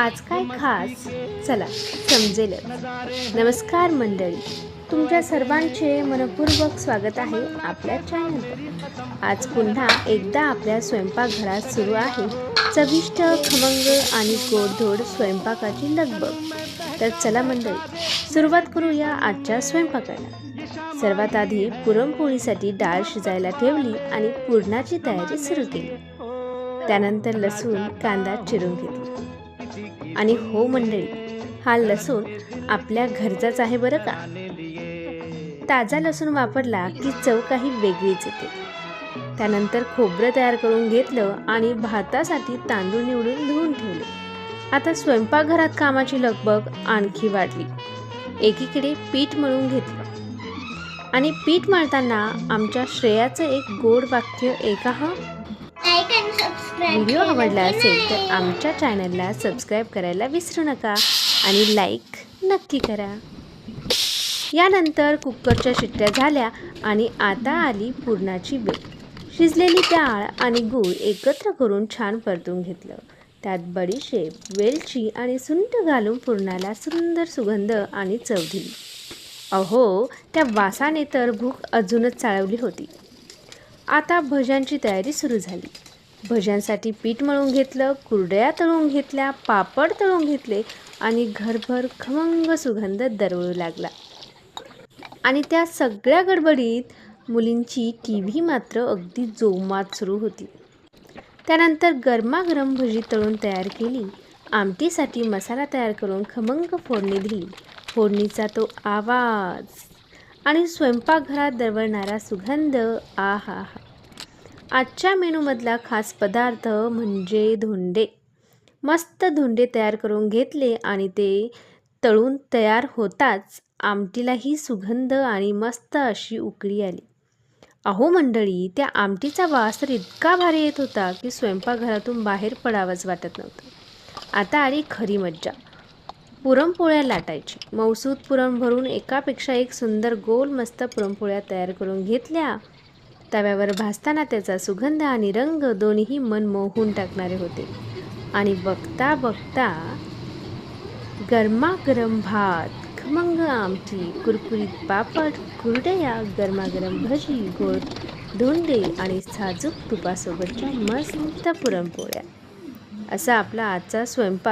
आज काय खास? चला समजेलच. नमस्कार मंडळी, तुमच्या सर्वांचे मनपूर्वक स्वागत आहे आपल्या चॅनलवर. आज पुन्हा एकदा आपल्या स्वयंपाकघरात सुरू आहे चविष्ट, खमंग आणि गोडधोड स्वयंपाकाची लगबग. तर चला मंडळी, सुरुवात करूया आजच्या स्वयंपाकाला. सर्वात आधी पुरणपोळीसाठी डाळ शिजायला ठेवली आणि पुरणाची तयारी सुरू केली. त्यानंतर लसूण कांदा चिरून घेतला. आणि हो मंडळी, हा लसूण आपल्या घरचाच आहे बरं का. ताजा लसूण वापरला की चव काही वेगळीच येते. त्यानंतर खोबरं तयार करून घेतलं आणि भातासाठी तांदूळ निवडून धुवून ठेवले. आता स्वयंपाकघरात कामाची लगबग आणखी वाढली. एकीकडे पीठ मळून घेतलं आणि पीठ मळताना आमच्या श्रेयाचं एक गोड वाक्य ऐका हं. व्हिडिओ आवडला असेल तर आमच्या चॅनलला सबस्क्राईब करायला विसरू नका आणि लाईक नक्की करा. यानंतर कुकरच्या शिट्ट्या झाल्या आणि आता आली पुरणाची वेळ. शिजलेली डाळ आणि गूळ एकत्र करून छान परतून घेतलं. त्यात बडीशेप, वेलची आणि सुंठ घालून पुरणाला सुंदर सुगंध आणि चव दिली. अहो, त्या वासाने तर भूक अजूनच चाळवली होती. आता भज्यांची तयारी सुरू झाली. भज्यांसाठी पीठ मळून घेतलं, कुरडया तळून घेतल्या, पापड तळून घेतले आणि घरभर खमंग सुगंध दरवळू लागला. आणि त्या सगळ्या गडबडीत मुलींची टीव्ही मात्र अगदी जोमात सुरू होती. त्यानंतर गरमागरम भजी तळून तयार केली. आमटीसाठी मसाला तयार करून खमंग फोडणी दिली. फोडणीचा तो आवाज आणि स्वयंपाकघरात दरवळणारा सुगंध, आहा. आजच्या मेनूमधला खास पदार्थ म्हणजे धोंडे. मस्त धोंडे तयार करून घेतले आणि ते तळून तयार होताच आमटीलाही सुगंध आणि मस्त अशी उकळी आली. अहो मंडळी, त्या आमटीचा वास तर इतका भारी येत होता की स्वयंपाकघरातून बाहेर पडावंच वाटत नव्हतं. आता आली खरी मज्जा. पुरणपोळ्या लाटायची. मौसूद पुरण भरून एकापेक्षा एक सुंदर गोल मस्त पुरणपोळ्या तयार करून घेतल्या. तव्यावर भाजताना त्याचा सुगंध आणि रंग दोन्हीही मन मोहून टाकणारे होते. आणि बघता बघता गरमागरम भात, खमंग आमटी, कुरकुरीत पापड, कुरडया, गरमागरम भजी, गोड धोंडे आणि साजूक तुपासोबतच्या मस्त पुरणपोळ्या. असा आपला आजचा स्वयंपाक